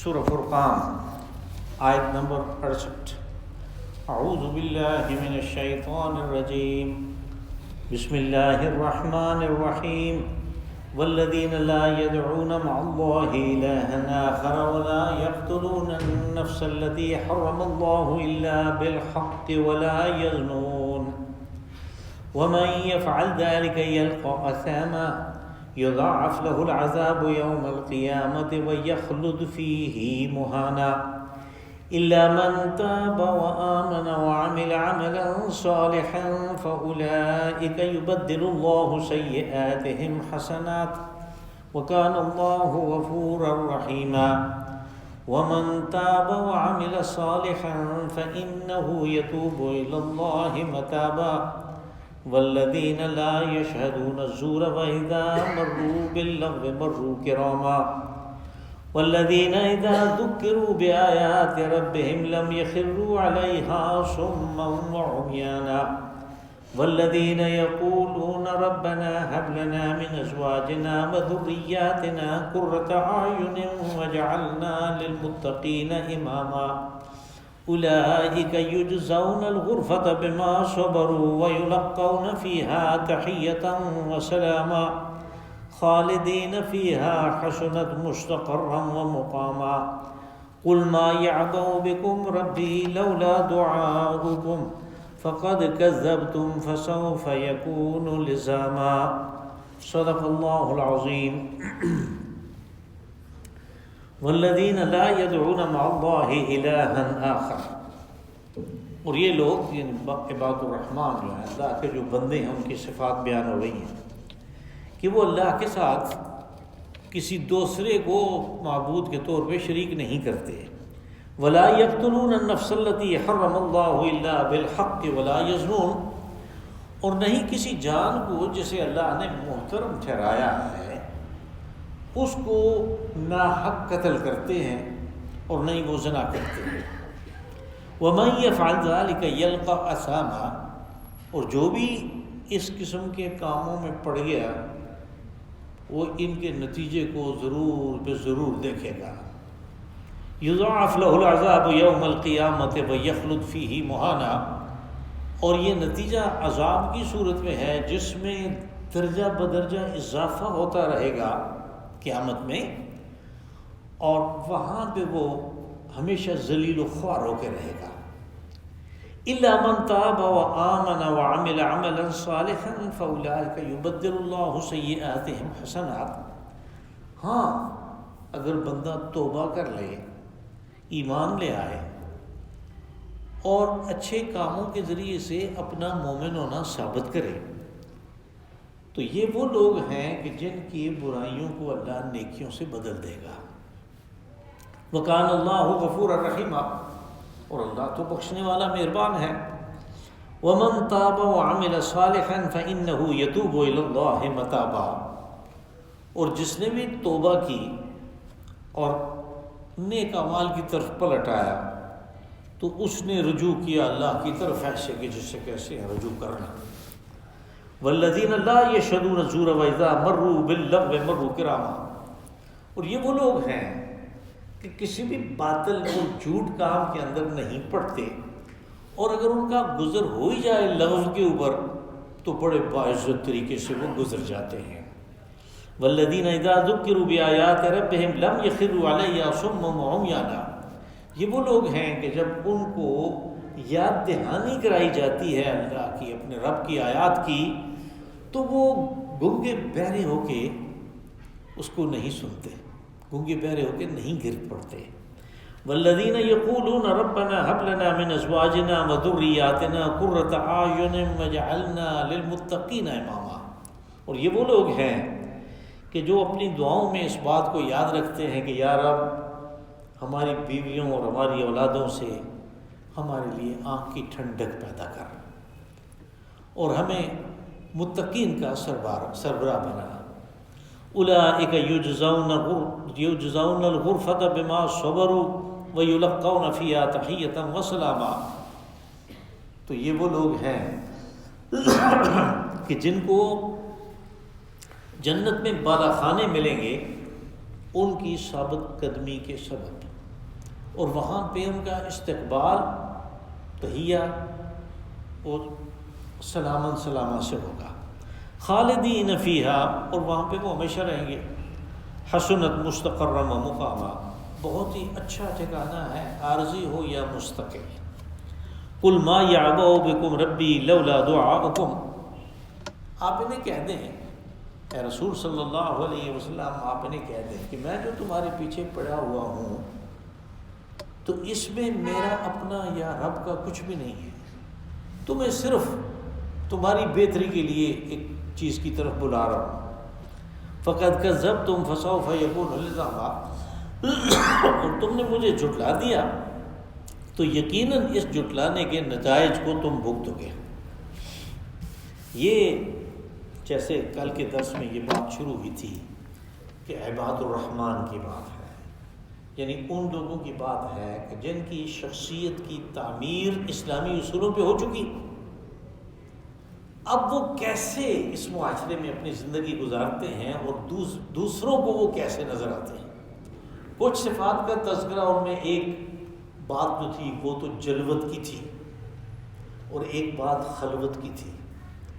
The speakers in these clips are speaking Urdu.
سورہ فرقان آیت نمبر 68۔ اعوذ باللہ من الشیطان الرجیم، بسم اللہ الرحمن الرحیم۔ والذین لا يدعون مع اللہ الہا آخر ولا يقتلون النفس التي حرم اللہ الا بالحق ولا يزنون ومن يفعل ذلك يلقى أثاما يضاعف له العذاب يوم القيامة ويخلد فيه مهانا إلا من تاب وآمن وعمل عملا صالحا فأولئك يبدل الله سيئاتهم حسنات وكان الله غفورا رحيما ومن تاب وعمل صالحا فإنه يتوب إلى الله متابا والذین لا یشہدون الزور وإذا مروا باللغو مروا کراما والذین اذا ذکروا بآیات ربهم لم یخروا علیہا صما وعمیانا والذین یقولون ربنا هب لنا من ازواجنا وذریاتنا قرة اعین واجعلنا للمتقین اماما اولئک یجزون الغرفة بما صبروا ویلقون فیہا تحیۃ وسلاما خالدین فیہا حسنت مستقرا ومقاما قل ما یعبأ بکم ربی لولا دعاؤکم فقد کذبتم فسوف یکون لزاما۔ صدق اللہ العظیم۔ والذین لا يدعون مع اللہ الہا آخر، اور یہ لوگ عباد الرحمن جو ہیں، اللہ کے جو بندے ہیں، ان کی صفات بیان ہو رہی ہیں کہ وہ اللہ کے ساتھ کسی دوسرے کو معبود کے طور پہ شریک نہیں کرتے۔ ولا يقتلون النفس التي حرم اللہ الا بالحق ولا يزنون، اور نہیں کسی جان کو جسے اللہ نے محترم ٹھہرایا ہے اس کو ناحق قتل کرتے ہیں، اور نہیں وہ زنا کرتے ہیں۔ وَمَن يَفْعَلْ ذَلِكَ يَلْقَ أَثَامًا، اور جو بھی اس قسم کے کاموں میں پڑ گیا وہ ان کے نتیجے کو ضرور بے ضرور دیکھے گا۔ يُضَاعَفْ لَهُ الْعَذَابُ يَوْمَ الْقِيَامَةِ وَيَخْلُدْ فِيهِ مُهَانًا، اور یہ نتیجہ عذاب کی صورت میں ہے جس میں درجہ بدرجہ اضافہ ہوتا رہے گا قیامت میں، اور وہاں پہ وہ ہمیشہ ذلیل و خوار ہو کے رہے گا۔ الا من تاب وآمن وعمل عملا صالحا فاولئک یبدل اللہ سیئاتہم حسنات، ہاں اگر بندہ توبہ کر لے، ایمان لے آئے اور اچھے کاموں کے ذریعے سے اپنا مومن ہونا ثابت کرے، تو یہ وہ لوگ ہیں کہ جن کی برائیوں کو اللہ نیکیوں سے بدل دے گا۔ وَكَانَ اللَّهُ غَفُورًا رَحِيمًا، اور اللہ تو بخشنے والا مہربان ہے۔ وَمَن تَابَ وَعَمِلَ صَالِحًا فَإِنَّهُ يَتُوبُ إِلَى اللَّهِ مَتَابًا، اور جس نے بھی توبہ کی اور نیک اعمال کی طرف پلٹ آیا تو اس نے رجوع کیا اللہ کی طرف، ایسے کہ جس سے کیسے رجوع کرنا۔ والذین لا یشہدون الزور واذا مروا باللغو مروا کراما، اور یہ وہ لوگ ہیں کہ کسی بھی باطل اور جھوٹ کام کے اندر نہیں پڑتے، اور اگر ان کا گزر ہو ہی جائے لغو کے اوپر تو بڑے باعزت طریقے سے وہ گزر جاتے ہیں۔ والذین اذا ذکروا بآیات ربهم لم یخروا علیہا صما وعمیانا، یہ وہ لوگ ہیں کہ جب ان کو یاد دہانی کرائی جاتی ہے اللہ کی، اپنے رب کی آیات کی، تو وہ گنگے بہرے ہو کے اس کو نہیں سنتے، گنگے بہرے ہو کے نہیں گر پڑتے۔ والذین یقولون ربنا هب لنا من ازواجنا وذریاتنا قرۃ اعین واجعلنا للمتقین اماما، اور یہ وہ لوگ ہیں کہ جو اپنی دعاؤں میں اس بات کو یاد رکھتے ہیں کہ یا رب ہماری بیویوں اور ہماری اولادوں سے ہمارے لیے آنکھ کی ٹھنڈک پیدا کر، اور ہمیں متقین کا سربراہ بنا۔ اولئک یجزون الغرفة بما صبروا ویلقون فیہا تحیۃ وسلاما، تو یہ وہ لوگ ہیں کہ جن کو جنت میں بالا خانے ملیں گے ان کی ثابت قدمی کے سبب۔ اور وہاں پہ ان کا استقبال تحیہ اور سلامن سلامہ سے ہوگا. خالدین فیہا، اور وہاں پہ وہ ہمیشہ رہیں گے. حسنت مستقرم و مقامہ، بہت ہی اچھا ٹھکانہ ہے، عارضی ہو یا مستقل. قل ما یعبأ بکم ربی لولا دعاؤکم، آپ انہیں کہہ دیں اے رسول صلی اللہ علیہ وسلم، آپ انہیں کہہ دیں کہ میں جو تمہارے پیچھے پڑا ہوا ہوں تو اس میں میرا اپنا یا رب کا کچھ بھی نہیں ہے، تمہیں صرف تمہاری بہتری کے لیے ایک چیز کی طرف بلا رہا ہوں. فقد کذبتم فسوف یکون لزاما، اور تم نے مجھے جھٹلا دیا تو یقیناً اس جھٹلانے کے نتائج کو تم بھگتو گے. یہ جیسے کل کے درس میں یہ بات شروع ہوئی تھی کہ عباد الرحمن کی بات ہے، یعنی ان لوگوں کی بات ہے کہ جن کی شخصیت کی تعمیر اسلامی اصولوں پہ ہو چکی، اب وہ کیسے اس معاشرے میں اپنی زندگی گزارتے ہیں اور دوسروں کو وہ کیسے نظر آتے ہیں. کچھ صفات کا تذکرہ ان میں، ایک بات جو تھی وہ تو جلوت کی تھی، اور ایک بات خلوت کی تھی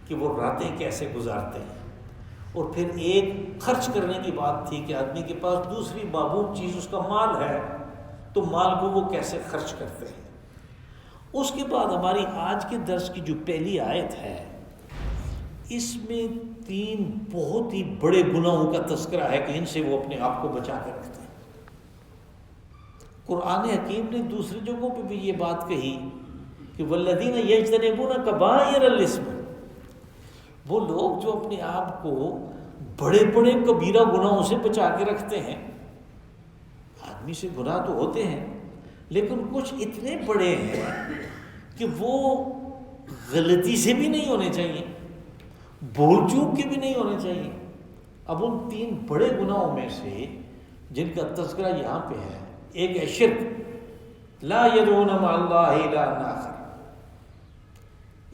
کہ وہ راتیں کیسے گزارتے ہیں، اور پھر ایک خرچ کرنے کی بات تھی کہ آدمی کے پاس دوسری معبود چیز اس کا مال ہے تو مال کو وہ کیسے خرچ کرتے ہیں. اس کے بعد ہماری آج کے درس کی جو پہلی آیت ہے، اس میں 3 بہت ہی بڑے گناہوں کا تذکرہ ہے کہ ان سے وہ اپنے آپ کو بچا کے رکھتے ہیں. قرآن حکیم نے دوسری جگہوں پہ بھی یہ بات کہی کہ والذین یجتنبون کبائر الاسم، وہ لوگ جو اپنے آپ کو بڑے بڑے کبیرہ گناہوں سے بچا کے رکھتے ہیں. آدمی سے گناہ تو ہوتے ہیں لیکن کچھ اتنے بڑے ہیں کہ وہ غلطی سے بھی نہیں ہونے چاہیے، بھول چوک کے بھی نہیں ہونے چاہیے. اب ان 3 بڑے گناہوں میں سے جن کا تذکرہ یہاں پہ ہے، ایک ہے شرک، لا یدعون مع اللہ الہا آخر،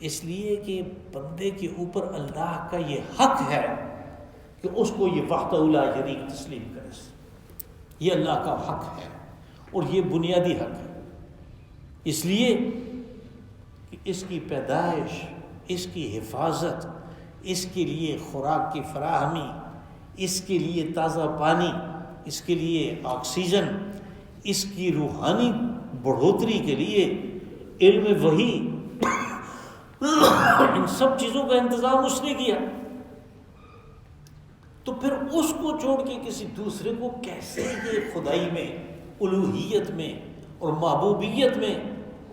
اس لیے کہ بندے کے اوپر اللہ کا یہ حق ہے کہ اس کو یہ وحدہ لا شریک تسلیم کرے. یہ اللہ کا حق ہے اور یہ بنیادی حق ہے، اس لیے کہ اس کی پیدائش، اس کی حفاظت، اس کے لیے خوراک کی فراہمی، اس کے لیے تازہ پانی، اس کے لیے آکسیجن، اس کی روحانی بڑھوتری کے لیے علم وحی، ان سب چیزوں کا انتظام اس نے کیا. تو پھر اس کو چھوڑ کے کسی دوسرے کو کیسے یہ خدائی میں، الوہیت میں اور محبوبیت میں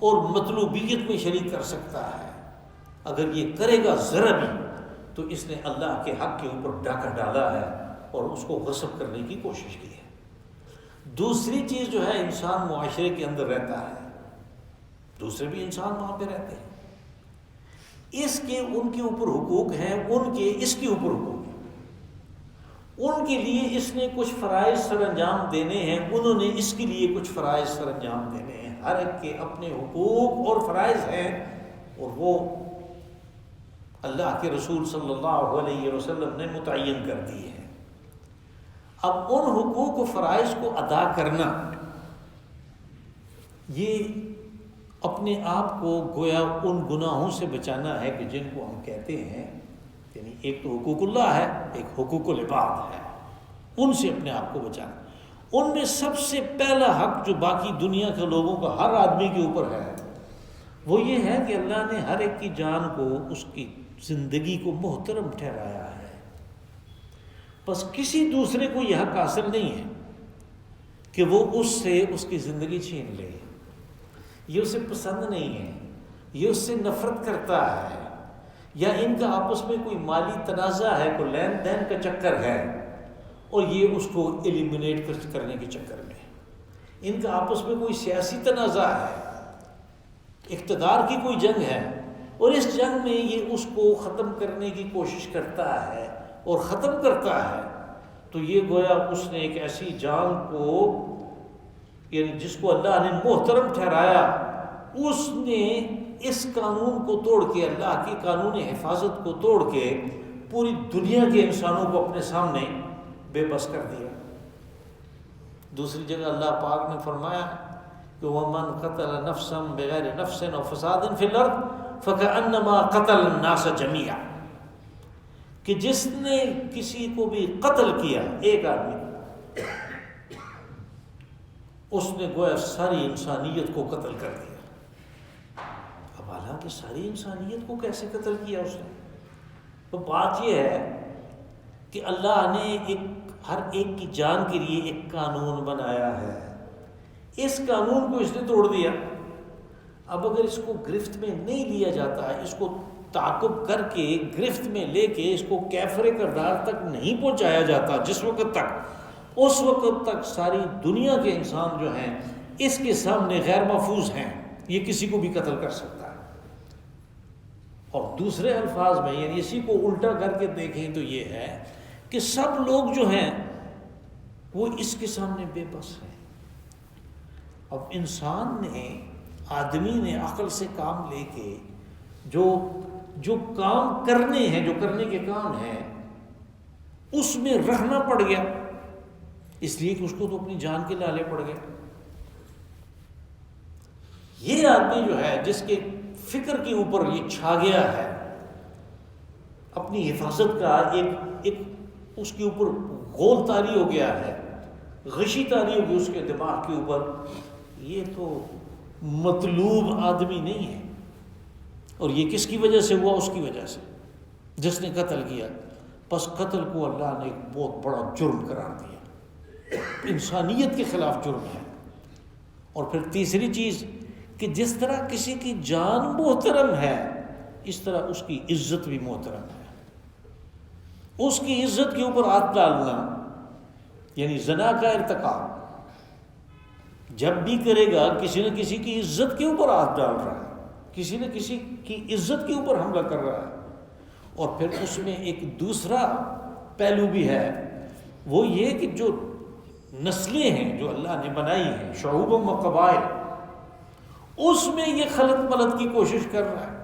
اور مطلوبیت میں شریک کر سکتا ہے؟ اگر یہ کرے گا ذرا بھی تو اس نے اللہ کے حق کے اوپر ڈاکہ ڈالا ہے اور اس کو غصب کرنے کی کوشش کی ہے. دوسری چیز جو ہے، انسان معاشرے کے اندر رہتا ہے، دوسرے بھی انسان وہاں پہ رہتے ہیں، اس کے ان کے اوپر حقوق ہیں، ان کے اس کے اوپر حقوق ہیں. ان کے لیے اس نے کچھ فرائض سر انجام دینے ہیں، انہوں نے اس کے لیے کچھ فرائض سر انجام دینے ہیں. ہر ایک کے اپنے حقوق اور فرائض ہیں، اور وہ اللہ کے رسول صلی اللہ علیہ وسلم نے متعین کر دیے ہیں. اب ان حقوق و فرائض کو ادا کرنا، یہ اپنے آپ کو گویا ان گناہوں سے بچانا ہے کہ جن کو ہم کہتے ہیں، یعنی ایک تو حقوق اللہ ہے، ایک حقوق العباد ہے، ان سے اپنے آپ کو بچانا. ان میں سب سے پہلا حق جو باقی دنیا کے لوگوں کا ہر آدمی کے اوپر ہے، وہ یہ ہے کہ اللہ نے ہر ایک کی جان کو، اس کی زندگی کو محترم ٹھہرایا ہے. بس کسی دوسرے کو یہ حق حاصل نہیں ہے کہ وہ اس سے اس کی زندگی چھین لے. یہ اسے پسند نہیں ہے، یہ اس سے نفرت کرتا ہے، یا ان کا آپس میں کوئی مالی تنازع ہے، کوئی لین دین کا چکر ہے، اور یہ اس کو ایلیمنیٹ کرنے کے چکر میں. ان کا آپس میں کوئی سیاسی تنازع ہے، اقتدار کی کوئی جنگ ہے، اور اس جنگ میں یہ اس کو ختم کرنے کی کوشش کرتا ہے اور ختم کرتا ہے. تو یہ گویا اس نے ایک ایسی جان کو، یعنی جس کو اللہ نے محترم ٹھہرایا، اس نے اس قانون کو توڑ کے، اللہ کی قانون حفاظت کو توڑ کے پوری دنیا کے انسانوں کو اپنے سامنے بے بس کر دیا. دوسری جگہ اللہ پاک نے فرمایا کہ وَمَنْ قَتَلَ نَفْسًا بِغَيْرِ نَفْسٍ أَوْ فَسَادٍ فِي الْأَرْضِ فَكَأَنَّمَا قَتَلَ النَّاسَ جَمِيعًا، کہ جس نے کسی کو بھی قتل کیا، ایک آدمی کو، اس نے گویا ساری انسانیت کو قتل کر دیا۔ اب حالانکہ ساری انسانیت کو کیسے قتل کیا اس نے؟ تو بات یہ ہے کہ اللہ نے ہر ایک کی جان کے لیے ایک قانون بنایا ہے، اس قانون کو اس نے توڑ دیا۔ اب اگر اس کو گرفت میں نہیں لیا جاتا ہے، اس کو تعاقب کر کے گرفت میں لے کے اس کو کیفر کردار تک نہیں پہنچایا جاتا، جس وقت تک، اس وقت تک ساری دنیا کے انسان جو ہیں اس کے سامنے غیر محفوظ ہیں، یہ کسی کو بھی قتل کر سکتا ہے۔ اور دوسرے الفاظ میں یعنی اسی کو الٹا کر کے دیکھیں تو یہ ہے کہ سب لوگ جو ہیں وہ اس کے سامنے بے بس ہیں۔ اب انسان نے، آدمی نے عقل سے کام لے کے جو کام کرنے ہیں، جو کرنے کے کام ہیں، اس میں رہنا پڑ گیا، اس لیے کہ اس کو تو اپنی جان کے لالے پڑ گئے۔ یہ آدمی جو ہے جس کے فکر کے اوپر یہ چھا گیا ہے، اپنی حفاظت کا ایک اس کے اوپر غول طاری ہو گیا ہے، غشی طاری ہو گئی اس کے دماغ کے اوپر، یہ تو مطلوب آدمی نہیں ہے۔ اور یہ کس کی وجہ سے ہوا؟ اس کی وجہ سے جس نے قتل کیا۔ پس قتل کو اللہ نے ایک بہت بڑا جرم قرار دیا، انسانیت کے خلاف جرم ہے۔ اور پھر تیسری چیز کہ جس طرح کسی کی جان محترم ہے، اس طرح اس کی عزت بھی محترم ہے۔ اس کی عزت کے اوپر ہاتھ ڈالنا یعنی زنا کا ارتکاب جب بھی کرے گا، کسی نہ کسی کی عزت کے اوپر ہاتھ ڈال رہا ہے، کسی نہ کسی کی عزت کے اوپر حملہ کر رہا ہے۔ اور پھر اس میں ایک دوسرا پہلو بھی ہے، وہ یہ کہ جو نسلیں ہیں جو اللہ نے بنائی ہیں، شعوب و قبائل، اس میں یہ خلط ملط کی کوشش کر رہا ہے،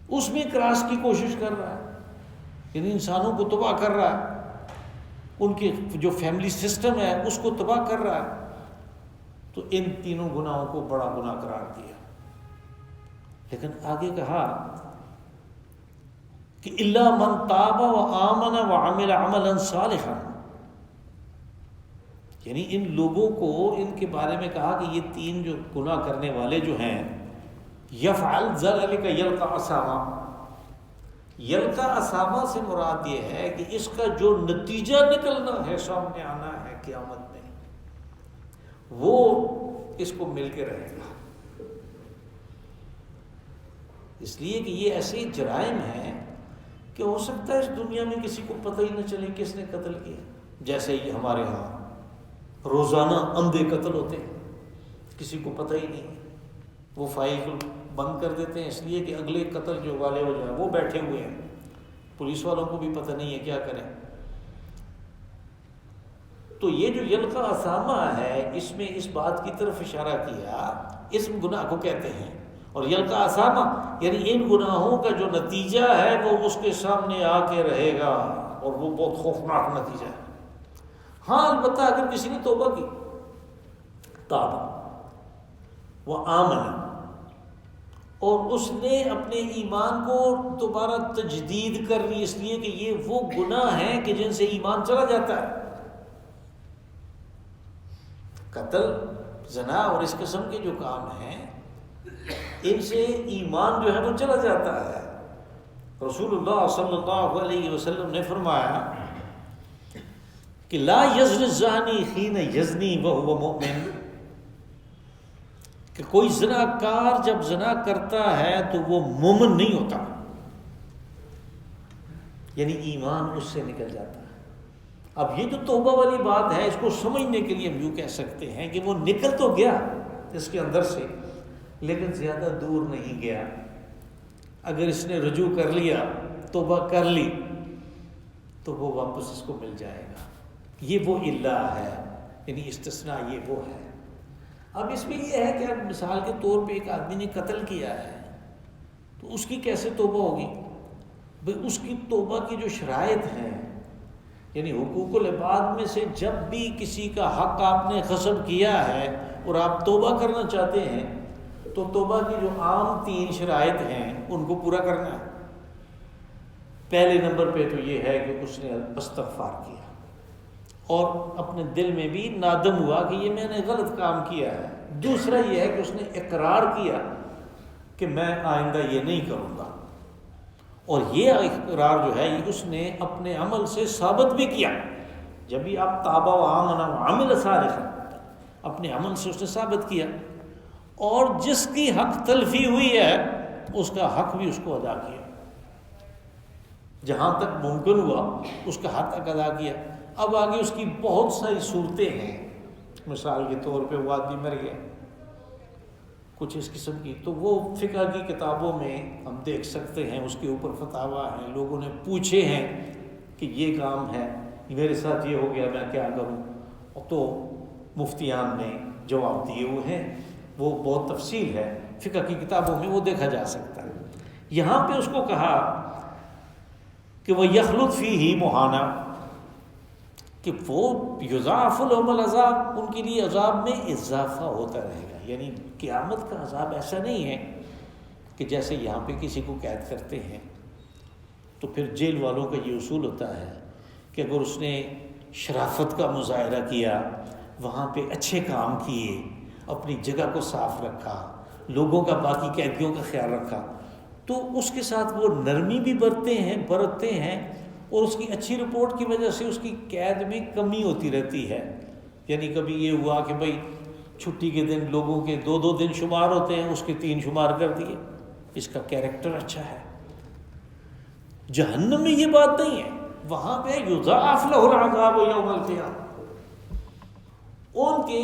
اس میں کراس کی کوشش کر رہا ہے، یعنی انسانوں کو تباہ کر رہا ہے، ان کے جو فیملی سسٹم ہے اس کو تباہ کر رہا ہے۔ تو ان تینوں گناہوں کو بڑا گناہ قرار دیا۔ لیکن آگے کہا کہ الا من تاب وآمن وعمل عملا صالحا، یعنی ان لوگوں کو ان کے بارے میں کہا کہ یہ تین جو گناہ کرنے والے جو ہیں، یفعل ذلک یلقى اثاما، یلقى اثاما سے مراد یہ ہے کہ اس کا جو نتیجہ نکلنا ہے، سامنے آنا ہے قیامت میں، وہ اس کو مل کے رہے گا۔ اس لیے کہ یہ ایسے جرائم ہیں کہ ہو سکتا ہے اس دنیا میں کسی کو پتہ ہی نہ چلے کس نے قتل کیا، جیسے یہ ہمارے ہاں روزانہ اندھے قتل ہوتے ہیں، کسی کو پتہ ہی نہیں، وہ فائل کو بند کر دیتے ہیں اس لیے کہ اگلے قتل جو والے ہو جائیں وہ بیٹھے ہوئے ہیں، پولیس والوں کو بھی پتہ نہیں ہے کیا کریں۔ تو یہ جو یلقى اثاما ہے، اس میں اس بات کی طرف اشارہ کیا، اسم گناہ کو کہتے ہیں، اور یلقى اثاما یعنی ان گناہوں کا جو نتیجہ ہے وہ اس کے سامنے آ کے رہے گا، اور وہ بہت خوفناک نتیجہ ہے۔ ہاں البتہ اگر کسی نے توبہ کی، تاب وہ آمن، اور اس نے اپنے ایمان کو دوبارہ تجدید کر لی، اس لیے کہ یہ وہ گناہ ہیں کہ جن سے ایمان چلا جاتا ہے، قتل، زنا اور اس قسم کے جو کام ہیں، ان سے ایمان جو ہے وہ چلا جاتا ہے۔ رسول اللہ صلی اللہ علیہ وسلم نے فرمایا کہ لا یزنی الزانی حین یزنی وہو مؤمن، کہ کوئی زناکار جب زنا کرتا ہے تو وہ مومن نہیں ہوتا، یعنی ایمان اس سے نکل جاتا ہے۔ اب یہ جو توبہ والی بات ہے، اس کو سمجھنے کے لیے ہم یوں کہہ سکتے ہیں کہ وہ نکل تو گیا اس کے اندر سے، لیکن زیادہ دور نہیں گیا۔ اگر اس نے رجوع کر لیا، توبہ کر لی، تو وہ واپس اس کو مل جائے گا۔ یہ وہ الا ہے، یعنی استثناء یہ وہ ہے۔ اب اس میں یہ ہے کہ اب مثال کے طور پہ ایک آدمی نے قتل کیا ہے تو اس کی کیسے توبہ ہوگی؟ بھئی اس کی توبہ کی جو شرائط ہیں یعنی حقوق العباد میں سے جب بھی کسی کا حق آپ نے غصب کیا ہے اور آپ توبہ کرنا چاہتے ہیں تو توبہ کی جو عام 3 شرائط ہیں ان کو پورا کرنا ہے۔ پہلے نمبر پہ تو یہ ہے کہ اس نے استغفار کیا اور اپنے دل میں بھی نادم ہوا کہ یہ میں نے غلط کام کیا ہے۔ دوسرا یہ ہے کہ اس نے اقرار کیا کہ میں آئندہ یہ نہیں کروں گا، اور یہ اقرار جو ہے یہ اس نے اپنے عمل سے ثابت بھی کیا۔ جب بھی آپ تابہ و آمن و عمل صالحا، اپنے عمل سے اس نے ثابت کیا، اور جس کی حق تلفی ہوئی ہے اس کا حق بھی اس کو ادا کیا، جہاں تک ممکن ہوا اس کا حق ادا کیا۔ اب آگے اس کی بہت ساری صورتیں ہیں، مثال کے طور پہ وہ آدمی مر گیا کچھ اس قسم کی، تو وہ فقہ کی کتابوں میں ہم دیکھ سکتے ہیں، اس کے اوپر فتاویٰ ہیں، لوگوں نے پوچھے ہیں کہ یہ کام ہے، میرے ساتھ یہ ہو گیا، میں کیا کروں؟ تو مفتیان نے جواب دیے ہوئے ہیں، وہ بہت تفصیل ہے فقہ کی کتابوں میں، وہ دیکھا جا سکتا ہے۔ یہاں پہ اس کو کہا کہ وہ یخلد فیہ مہانا، کہ وہ یضاعف لهم العذاب، ان کے لیے عذاب میں اضافہ ہوتا رہے گا۔ یعنی قیامت کا عذاب ایسا نہیں ہے کہ جیسے یہاں پہ کسی کو قید کرتے ہیں تو پھر جیل والوں کا یہ اصول ہوتا ہے کہ اگر اس نے شرافت کا مظاہرہ کیا، وہاں پہ اچھے کام کیے، اپنی جگہ کو صاف رکھا، لوگوں کا، باقی قیدیوں کا خیال رکھا، تو اس کے ساتھ وہ نرمی بھی برتتے ہیں، اور اس کی اچھی رپورٹ کی وجہ سے اس کی قید میں کمی ہوتی رہتی ہے۔ یعنی کبھی یہ ہوا کہ بھئی چھٹی کے دن لوگوں کے 2 دن شمار ہوتے ہیں، اس کے 3 شمار کر دیے، اس کا کیریکٹر اچھا ہے۔ جہنم میں یہ بات نہیں ہے، وہاں پہ یضاعف لہ العذاب یوم القیامہ، ان کے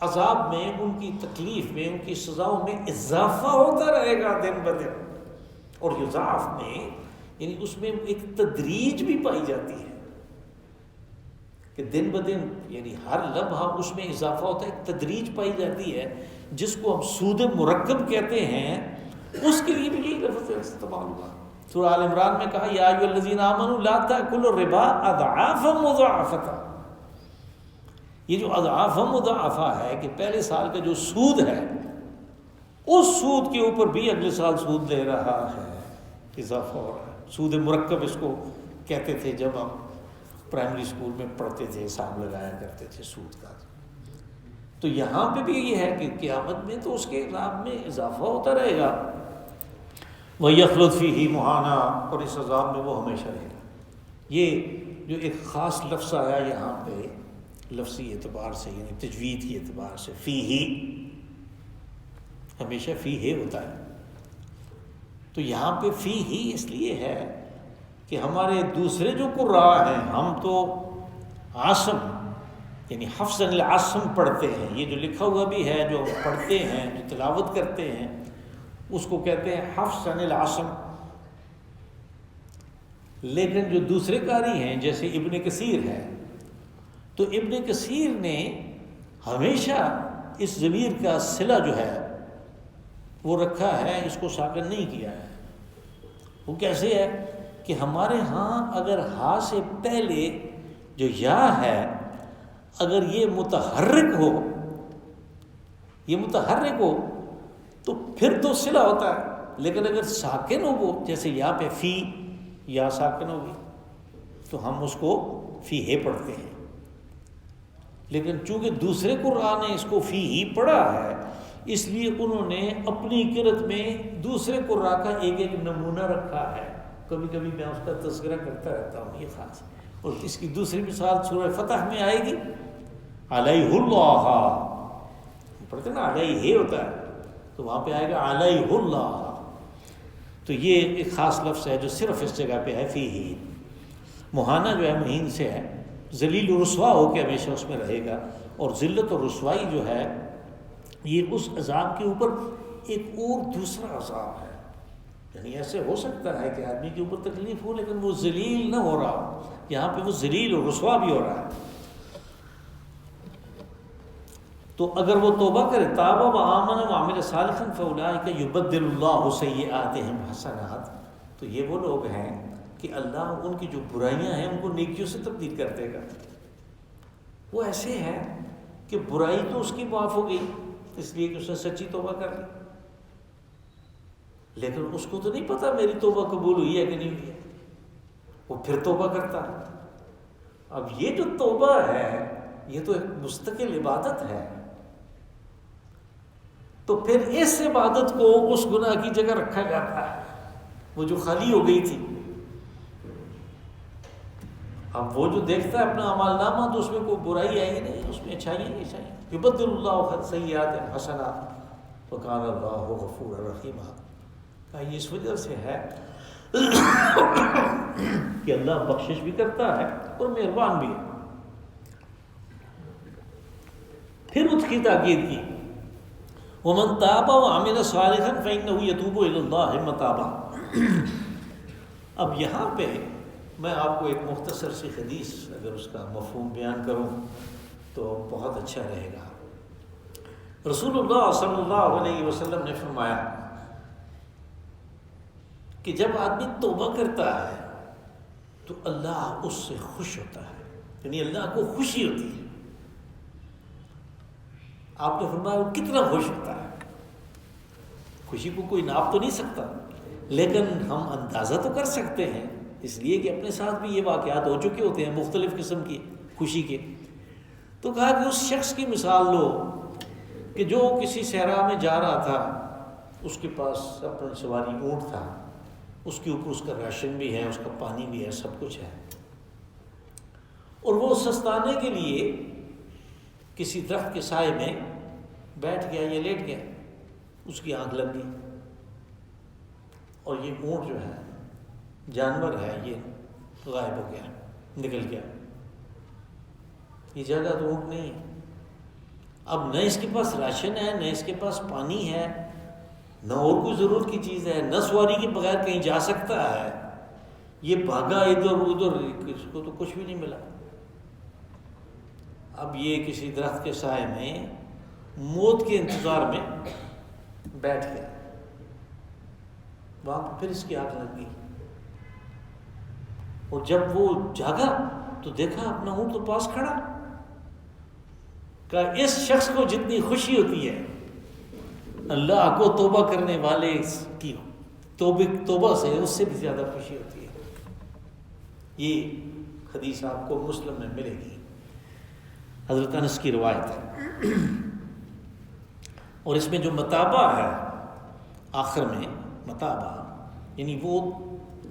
عذاب میں، ان کی تکلیف میں، ان کی سزاؤں میں اضافہ ہوتا رہے گا دن بدن۔ اور یضاعف میں یعنی اس میں ایک تدریج بھی پائی جاتی ہے کہ دن بدن، یعنی ہر لمحہ اس میں اضافہ ہوتا ہے، ایک تدریج پائی جاتی ہے، جس کو ہم سود مرکب کہتے ہیں، اس کے لیے بھی یہی لفظ استعمال ہوا۔ سورہ آل عمران میں کہا یا ایھا الذین آمنوا لا تأکلوا الربا اضعافا مضاعفۃ۔ یہ جو اضعافا مضاعفہ ہے کہ پہلے سال کا جو سود ہے اس سود کے اوپر بھی اگلے سال سود لے رہا ہے، اضافہ ہو رہا ہے۔ سود مرکب اس کو کہتے تھے جب ہم پرائمری اسکول میں پڑھتے تھے، حساب لگایا کرتے تھے سود کا۔ تو یہاں پہ بھی یہ ہے کہ قیامت میں تو اس کے عذاب میں اضافہ ہوتا رہے گا، وَيَخْلُدْ فِيهِ مُهَانًا، اور اس عذاب میں وہ ہمیشہ رہے گا۔ یہ جو ایک خاص لفظ آیا یہاں پہ لفظی اعتبار سے، یعنی تجوید کی اعتبار سے، فیہ، ہمیشہ فیہ ہوتا ہے، تو یہاں پہ فیہ اس لیے ہے کہ ہمارے دوسرے جو قراء ہیں، ہم تو عاصم یعنی حفظ العاصم پڑھتے ہیں، یہ جو لکھا ہوا بھی ہے، جو پڑھتے ہیں، جو تلاوت کرتے ہیں، اس کو کہتے ہیں حفظ العاصم۔ لیکن جو دوسرے قاری ہیں جیسے ابن کثیر ہے، تو ابن کثیر نے ہمیشہ اس ضمیر کا صلہ جو ہے وہ رکھا ہے، اس کو ساکن نہیں کیا ہے۔ وہ کیسے ہے کہ ہمارے ہاں اگر ہاں سے پہلے جو یا ہے، اگر یہ متحرک ہو تو پھر تو صلہ ہوتا ہے، لیکن اگر ساکن ہو وہ، جیسے یا پہ فی، یا ساکن ہوگی تو ہم اس کو فی ہے پڑھتے ہیں۔ لیکن چونکہ دوسرے قرآن نے اس کو فی ہی پڑھا ہے، اس لیے انہوں نے اپنی قرأت میں دوسرے قراء کا ایک نمونہ رکھا ہے۔ کبھی کبھی میں اس کا تذکرہ کرتا رہتا ہوں، یہ خاص۔ اور اس کی دوسری مثال سورہ فتح میں آئے گی، علیہ اللہ، پڑھتے نا علیہ ہوتا ہے، تو وہاں پہ آئے گا علیہ اللہ۔ تو یہ ایک خاص لفظ ہے جو صرف اس جگہ پہ ہے، فی ہی۔ مہانہ جو ہے مہین سے ہے، ذلیل و رسوا ہو کے ہمیشہ اس میں رہے گا، اور ذلت و رسوائی جو ہے یہ اس عذاب کے اوپر ایک اور دوسرا عذاب ہے۔ یعنی ایسے ہو سکتا ہے کہ آدمی کے اوپر تکلیف ہو لیکن وہ ذلیل نہ ہو رہا ہو، یہاں پہ وہ ذلیل و رسوا بھی ہو رہا ہے۔ تو اگر وہ توبہ کرے، تاب وآمن وعمل صالحا فاولئک یبدل اللہ سیئاتہم حسنات، تو یہ وہ لوگ ہیں کہ کہ اللہ ان کی جو برائیاں ہیں ان کو نیکیوں سے تبدیل کر دے گا. وہ ایسے ہے کہ برائی تو اس کی معاف ہو گئی اس لیے کہ اس نے سچی توبہ کر لی، لیکن اس کو تو نہیں پتا میری توبہ قبول ہوئی ہے کہ نہیں ہوئی ہے. وہ پھر توبہ کرتا ہے. اب یہ جو توبہ ہے یہ تو ایک مستقل عبادت ہے، تو پھر اس عبادت کو اس گناہ کی جگہ رکھا جاتا ہے وہ جو خالی ہو گئی تھی. اب وہ جو دیکھتا ہے اپنا اعمال نامہ تو اس میں کوئی برائی ہے ہی نہیں، اس میں اچھائی ہی اچھائی. یبدل اللہ سیئات حسنات وکان اللہ غفورا رحیما. یہ اس وجہ سے ہے کہ اللہ بخشش بھی کرتا ہے اور مہربان بھی ہے. پھر اس کی تاکید کی وَمَن تَابَ وَعَمِلَ صَالِحًا فَإِنَّهُ يَتُوبُ إِلَى اللَّهِ مَتَابًا. اب یہاں پہ میں آپ کو ایک مختصر سی حدیث اگر اس کا مفہوم بیان کروں تو بہت اچھا رہے گا. رسول اللہ صلی اللہ علیہ وسلم نے فرمایا کہ جب آدمی توبہ کرتا ہے تو اللہ اس سے خوش ہوتا ہے، یعنی اللہ کو خوشی ہوتی ہے. آپ نے فرمایا وہ کتنا خوش ہوتا ہے. خوشی کو کوئی ناپ تو نہیں سکتا، لیکن ہم اندازہ تو کر سکتے ہیں، اس لیے کہ اپنے ساتھ بھی یہ واقعات ہو چکے ہوتے ہیں مختلف قسم کی خوشی کے. تو کہا کہ اس شخص کی مثال لو کہ جو کسی صحرا میں جا رہا تھا، اس کے پاس اپنا سواری اونٹ تھا، اس کے اوپر اس کا راشن بھی ہے، اس کا پانی بھی ہے، سب کچھ ہے، اور وہ سستانے کے لیے کسی درخت کے سائے میں بیٹھ گیا یا لیٹ گیا. اس کی آنکھ لگ گئی اور یہ اونٹ جو ہے جانور ہے یہ غائب ہو گیا، نکل گیا. یہ جگہ تو اونٹ نہیں ہے. اب نہ اس کے پاس راشن ہے، نہ اس کے پاس پانی ہے، نہ اور کوئی ضرورت کی چیز ہے، نہ سواری کے بغیر کہیں جا سکتا ہے. یہ بھاگا ادھر ادھر، اس کو تو کچھ بھی نہیں ملا. اب یہ کسی درخت کے سائے میں موت کے انتظار میں بیٹھ گیا. وہاں پہ پھر اس کی آنکھ لگ گئی اور جب وہ جاگا تو دیکھا اپنا اونٹ تو پاس کھڑا. کہ اس شخص کو جتنی خوشی ہوتی ہے اللہ کو توبہ کرنے والے کی توبہ سے اس سے بھی زیادہ خوشی ہوتی ہے. یہ حدیث آپ کو مسلم میں ملے گی، حضرت انس کی روایت ہے. اور اس میں جو متابہ ہے آخر میں، متابہ یعنی وہ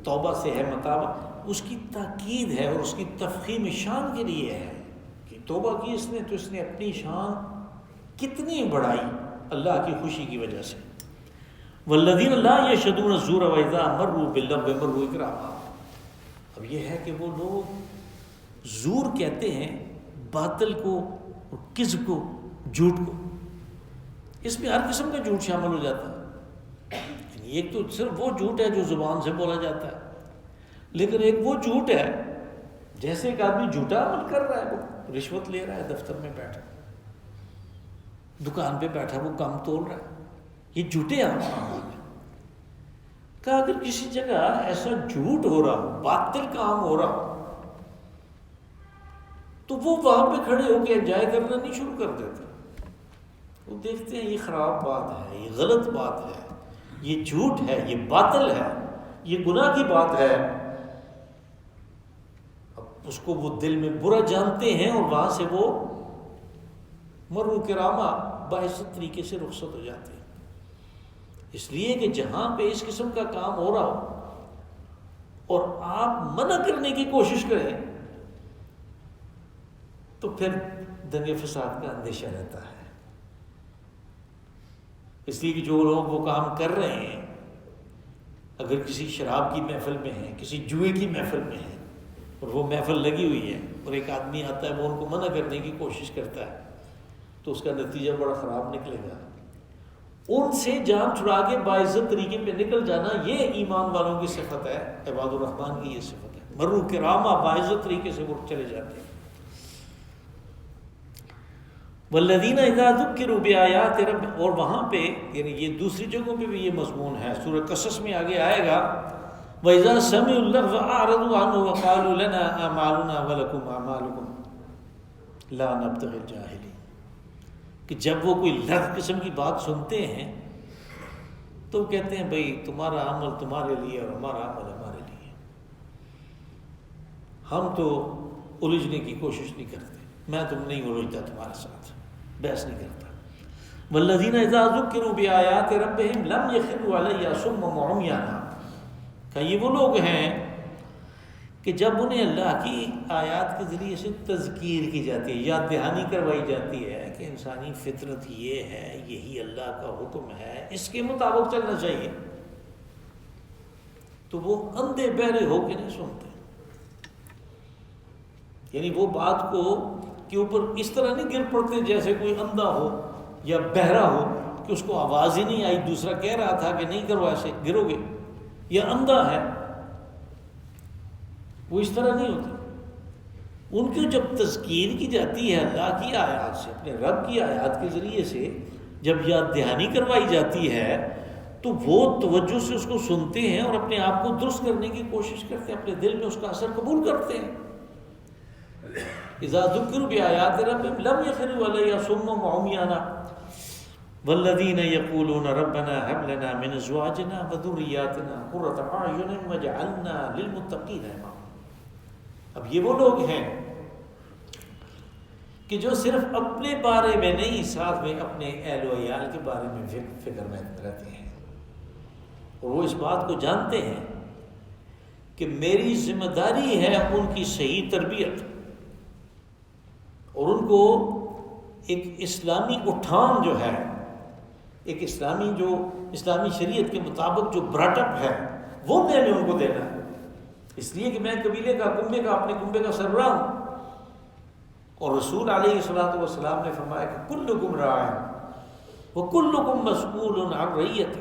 توبہ سے ہے، متابہ اس کی تاکید ہے اور اس کی تفخیم شان کے لیے ہے کہ توبہ کی اس نے تو اس نے اپنی شان کتنی بڑھائی اللہ کی خوشی کی وجہ سے. والذین لا یشهدون الزور واذا مروا باللغو مروا کراما. اب یہ ہے کہ وہ لوگ زور کہتے ہیں باطل کو اور کذب کو، جھوٹ کو. اس میں ہر قسم کا جھوٹ شامل ہو جاتا ہے. یعنی ایک تو صرف وہ جھوٹ ہے جو زبان سے بولا جاتا ہے، لیکن ایک وہ جھوٹ ہے جیسے ایک آدمی جھوٹا عمل کر رہا ہے، وہ رشوت لے رہا ہے، دفتر میں بیٹھا، دکان پہ بیٹھا وہ کام تول رہا ہے، یہ جھوٹے اعمال ہیں. کہ اگر کسی جگہ ایسا جھوٹ ہو رہا ہو، باطل کام ہو رہا ہو، تو وہ وہاں پہ کھڑے ہو کے انجوائے کرنا نہیں شروع کر دیتے. وہ دیکھتے ہیں یہ خراب بات ہے، یہ غلط بات ہے، یہ جھوٹ ہے، یہ باطل ہے، یہ گناہ کی بات ہے. اب اس کو وہ دل میں برا جانتے ہیں اور وہاں سے وہ مرو کرامہ باعزت طریقے سے رخصت ہو جاتے ہیں. اس لیے کہ جہاں پہ اس قسم کا کام ہو رہا ہو اور آپ منع کرنے کی کوشش کریں تو پھر دنگے فساد کا اندیشہ رہتا ہے. اس لیے کہ جو لوگ وہ کام کر رہے ہیں، اگر کسی شراب کی محفل میں ہیں، کسی جوئے کی محفل میں ہیں اور وہ محفل لگی ہوئی ہے اور ایک آدمی آتا ہے وہ ان کو منع کرنے کی کوشش کرتا ہے تو اس کا نتیجہ بڑا خراب نکلے گا. ان سے جان چھڑا کے باعزت طریقے پہ نکل جانا یہ ایمان والوں کی صفت ہے، عباد الرحمن کی یہ صفت ہے. مرو کرامہ باعزت طریقے سے وہ چلے جاتے ہیں. والذین اذا ذکروا بآیات رب، اور وہاں پہ یعنی یہ دوسری جگہوں پہ بھی یہ مضمون ہے، سورہ قصص میں آگے آئے گا. وَإِذَا سَمِعُوا اللَّغْوَ أَعْرَضُوا عَنْهُ وَقَالُوا لَنَا أَعْمَالُنَا وَلَكُمْ أَعْمَالُكُمْ لَا نَبْتَغِي الْجَاهِلِينَ کہ جب وہ کوئی لغو قسم کی بات سنتے ہیں تو کہتے ہیں بھئی تمہارا عمل تمہارے لیے اور ہمارا عمل ہمارے لیے، ہم تو الجھنے کی کوشش نہیں کرتے، میں تم نہیں الجھتا تمہارے ساتھ، بحث نہیں کرتا۔ والذین اذا ذکروا بآیات ربہم لم یخروا علیہا صما وعمیانا، کہ یہ وہ لوگ ہیں کہ جب انہیں اللہ کی آیات کے ذریعے سے تذکیر کی جاتی ہے، یاد دہانی کروائی جاتی ہے کہ انسانی فطرت یہ ہے، یہی اللہ کا حکم ہے، اس کے مطابق چلنا چاہیے، تو وہ اندھے بہرے ہو کے نہیں سنتے، یعنی وہ بات کو کے اوپر اس طرح نہیں گر پڑتے جیسے کوئی اندھا ہو یا بہرا ہو کہ اس کو آواز ہی نہیں آئی، دوسرا کہہ رہا تھا کہ نہیں کرو ایسے، گرو گے، یا اندھا ہے، وہ اس طرح نہیں ہوتے۔ ان کی جب تذکیر کی جاتی ہے اللہ کی آیات سے، اپنے رب کی آیات کے ذریعے سے جب یاد دہانی کروائی جاتی ہے تو وہ توجہ سے اس کو سنتے ہیں اور اپنے آپ کو درست کرنے کی کوشش کرتے ہیں، اپنے دل میں اس کا اثر قبول کرتے ہیں۔ اذا ذکروا بآیات ربہم لم یخروا علیہا صما وعمیانا والذین یقولون ربنا هب لنا من ازواجنا وذریاتنا قرۃ اعین واجعلنا للمتقین اماما۔ اب یہ وہ لوگ ہیں کہ جو صرف اپنے بارے میں نہیں، ساتھ میں اپنے اہل و عیال کے بارے میں فکر مند رہتے ہیں، اور وہ اس بات کو جانتے ہیں کہ میری ذمہ داری ہے ان کی صحیح تربیت، اور ان کو ایک اسلامی اٹھان جو ہے، ایک اسلامی شریعت کے مطابق جو براٹ اپ ہے وہ میں نے ان کو دینا ہے، اس لیے کہ میں قبیلے کا، کنبے کا، اپنے کنبے کا سربراہ ہوں۔ اور رسول علیہ الصلوۃ والسلام نے فرمایا کہ کلکم راع وکلکم مسئول عن رعیتہ،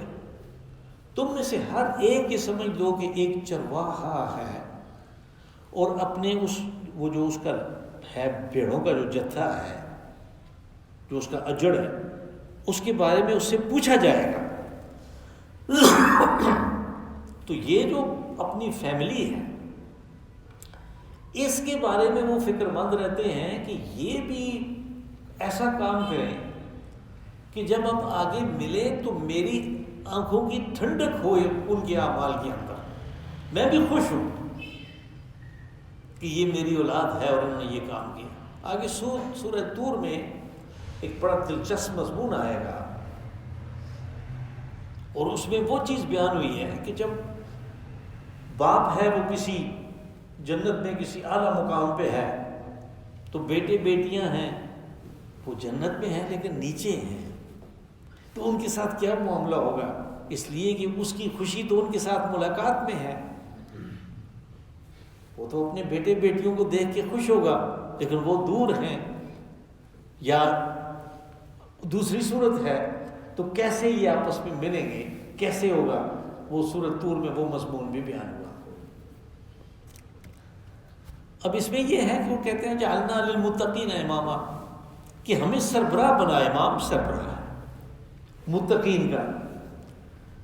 تم میں سے ہر ایک یہ سمجھ لو کہ ایک چرواہا ہے، اور اپنے وہ جو اس کا ہے بھیڑوں کا جو جتھا ہے، جو اس کا اجڑ ہے، اس کے بارے میں اس سے پوچھا جائے گا۔ تو یہ جو اپنی فیملی ہے اس کے بارے میں وہ فکر مند رہتے ہیں کہ یہ بھی ایسا کام کریں کہ جب ہم آگے ملے تو میری آنکھوں کی ٹھنڈک ہو ان کے اعمال کے اندر، میں بھی خوش ہوں کہ یہ میری اولاد ہے اور انہوں نے یہ کام کیا۔ آگے سورہ طور میں ایک بڑا دلچسپ مضمون آئے گا، اور اس میں وہ چیز بیان ہوئی ہے کہ جب باپ ہے وہ کسی جنت میں کسی اعلیٰ مقام پہ ہے، تو بیٹے بیٹیاں ہیں وہ جنت میں ہیں لیکن نیچے ہیں، تو ان کے ساتھ کیا معاملہ ہوگا؟ اس لیے کہ اس کی خوشی تو ان کے ساتھ ملاقات میں ہے، وہ تو اپنے بیٹے بیٹیوں کو دیکھ کے خوش ہوگا، لیکن وہ دور ہیں یا دوسری صورت ہے، تو کیسے یہ آپس میں ملیں گے، کیسے ہوگا؟ وہ سورۃ طور میں وہ مضمون بھی بیان ہوا۔ اب اس میں یہ ہے کہ وہ کہتے ہیں جعلنا للمتقین اماما، کہ ہمیں سربراہ بنا، امام سربراہ ہے متقین کا۔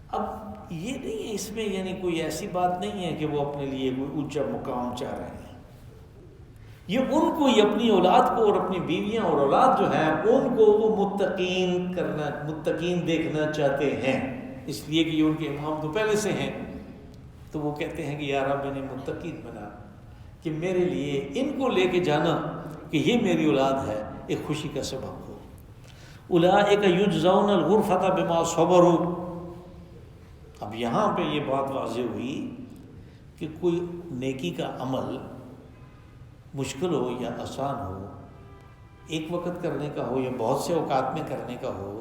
اب یہ نہیں ہے اس میں، یعنی کوئی ایسی بات نہیں ہے کہ وہ اپنے لیے کوئی اونچا مقام چاہ رہے ہیں، یہ ان کو ہی، اپنی اولاد کو اور اپنی بیویاں اور اولاد جو ہیں ان کو وہ متقین دیکھنا چاہتے ہیں، اس لیے کہ یہ ان کے امام تو پہلے سے ہیں، تو وہ کہتے ہیں کہ یا رب انہیں متقین بنا، کہ میرے لیے ان کو لے کے جانا کہ یہ میری اولاد ہے ایک خوشی کا سبب ہو۔ اولئک یجزون الغرفۃ بما صبروا۔ اب یہاں پہ یہ بات واضح ہوئی کہ کوئی نیکی کا عمل مشکل ہو یا آسان ہو، ایک وقت کرنے کا ہو یا بہت سے اوقات میں کرنے کا ہو،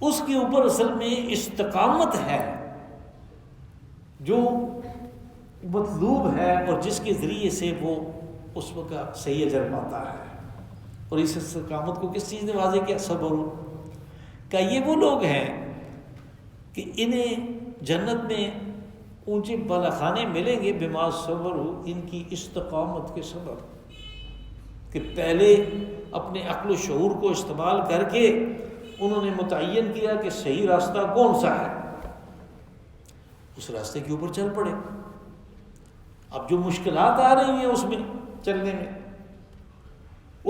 اس کے اوپر اصل میں استقامت ہے جو مطلوب ہے، اور جس کے ذریعے سے وہ اس وقت صحیح اجر پاتا ہے۔ اور اس استقامت کو کس چیز نے واضح کیا؟ صبر کا۔ یہ وہ لوگ ہیں کہ انہیں جنت میں اونچے بالاخانے ملیں گے بما صبر، ان کی استقامت کے سبب، کہ پہلے اپنے عقل و شعور کو استعمال کر کے انہوں نے متعین کیا کہ صحیح راستہ کون سا ہے، اس راستے کے اوپر چل پڑے. اب جو مشکلات آ رہی ہیں اس میں چلنے میں،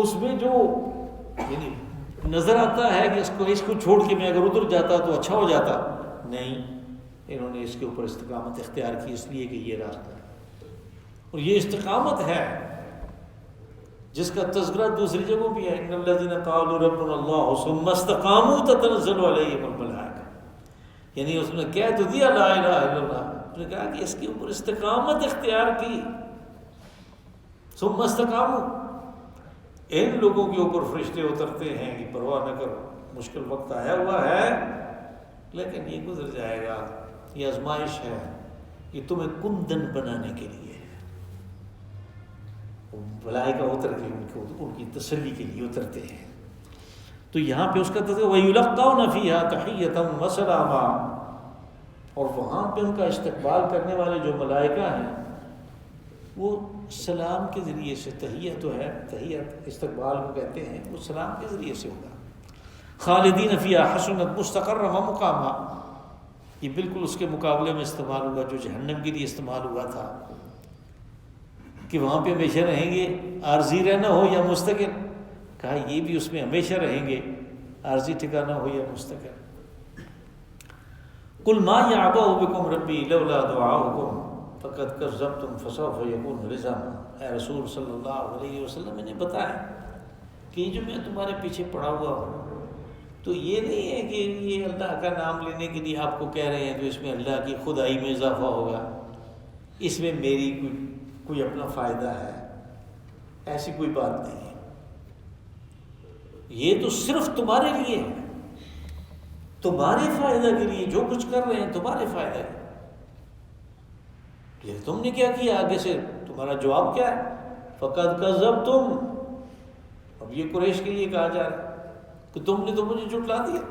اس میں جو یعنی نظر آتا ہے کہ اس کو چھوڑ کے میں اگر ادھر جاتا تو اچھا ہو جاتا، نہیں، انہوں نے اس کے اوپر استقامت اختیار کی اس لیے کہ یہ راستہ ہے. اور یہ استقامت ہے جس کا تذکرہ دوسری جگہوں بھی ہے. ان الذین قالوا ربنا اللہ ثم استقاموا تتنزل علیہم الملائکہ، یعنی اس نے کہہ تو دیا لا الہ الا اللہ، اس نے کہا کہ اس کے اوپر استقامت اختیار کی. ثم استقاموا، ان لوگوں کے اوپر فرشتے اترتے ہیں کہ پرواہ نہ کرو، مشکل وقت آیا ہوا ہے لیکن یہ گزر جائے گا، یہ آزمائش ہے، یہ تمہیں کندن بنانے کے لیے ہے. ملائکہ اتر کے ان کی تسلی کے لیے اترتے ہیں. تو یہاں پہ اس کا تذکرہ وَيُلَقَّوْنَ فِيهَا تَحِيَّةً وَسَلَامًا، اور وہاں پہ ان کا استقبال کرنے والے جو ملائکہ ہیں وہ سلام کے ذریعے سے، تحیہ تو ہے، تحیت استقبال کو کہتے ہیں، وہ سلام کے ذریعے سے ہوگا. خالدین فیہا حسنت مستقرا ومقاما، یہ بالکل اس کے مقابلے میں استعمال ہوگا جو جہنم کے لیے استعمال ہوا تھا کہ وہاں پہ ہمیشہ رہیں گے، عارضی رہنا ہو یا مستقر. کہا یہ بھی اس میں ہمیشہ رہیں گے، عارضی ٹھکانہ ہو یا مستقر. قل ما یعبأ بکم ربی لولا دعاؤکم فقد کذبتم فسوف یکون لزاما. اے رسول صلی اللہ علیہ وسلم انہیں بتائیں کہ جو میں تمہارے پیچھے پڑا ہوا ہوں تو یہ نہیں ہے کہ یہ اللہ کا نام لینے کے لیے آپ کو کہہ رہے ہیں تو اس میں اللہ کی خدائی میں اضافہ ہوگا، اس میں میری کوئی اپنا فائدہ ہے، ایسی کوئی بات نہیں ہے. یہ تو صرف تمہارے لیے ہے، تمہارے فائدہ کے لیے جو کچھ کر رہے ہیں تمہارے فائدہ ہے. یہ تم نے کیا کیا، آگے سے تمہارا جواب کیا ہے؟ فقد کذبتم. اب یہ قریش کے لیے کہا جا رہا ہے کہ تم نے تو مجھے جھٹلا دیا.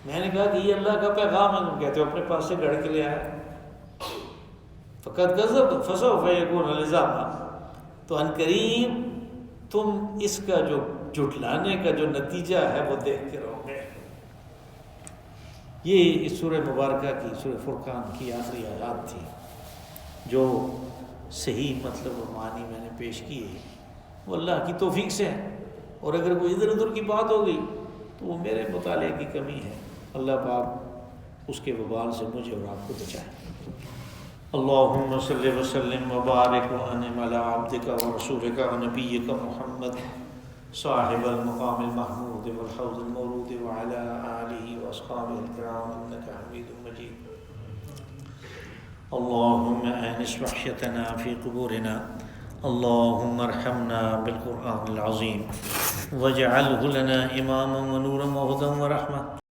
میں نے کہا کہ یہ اللہ کا پیغام ہے، تم کہتے ہو اپنے پاس سے گڑھ کے لے آئے. فقد کذبتم فسوف یکون لزاما، تو ان قریب تم اس کا جو جھٹلانے کا جو نتیجہ ہے وہ دیکھتے رہو گے. یہ اس سورہ مبارکہ کی، سورہ فرقان کی آخری آیات تھی جو صحیح مطلب و معنی میں نے پیش کیے وہ اللہ کی توفیق سے ہے، اور اگر کوئی ادھر ادھر کی بات ہو گئی تو وہ میرے مطالعے کی کمی ہے. اللہ پاک اس کے وبال سے مجھے اور آپ کو بچائے. اللہم صلی وسلم وبارک وانعم علی عبدک ورسولک ونبیک محمد صاحب المقام المحمود والحوض المورود وعلى آلہ واصحابہ الکرام انک حمید مجید. اللهم آنس وحشتنا في قبورنا، اللهم ارحمنا بالقرآن العظيم واجعله لنا إماما ونورا وهدى ورحمة.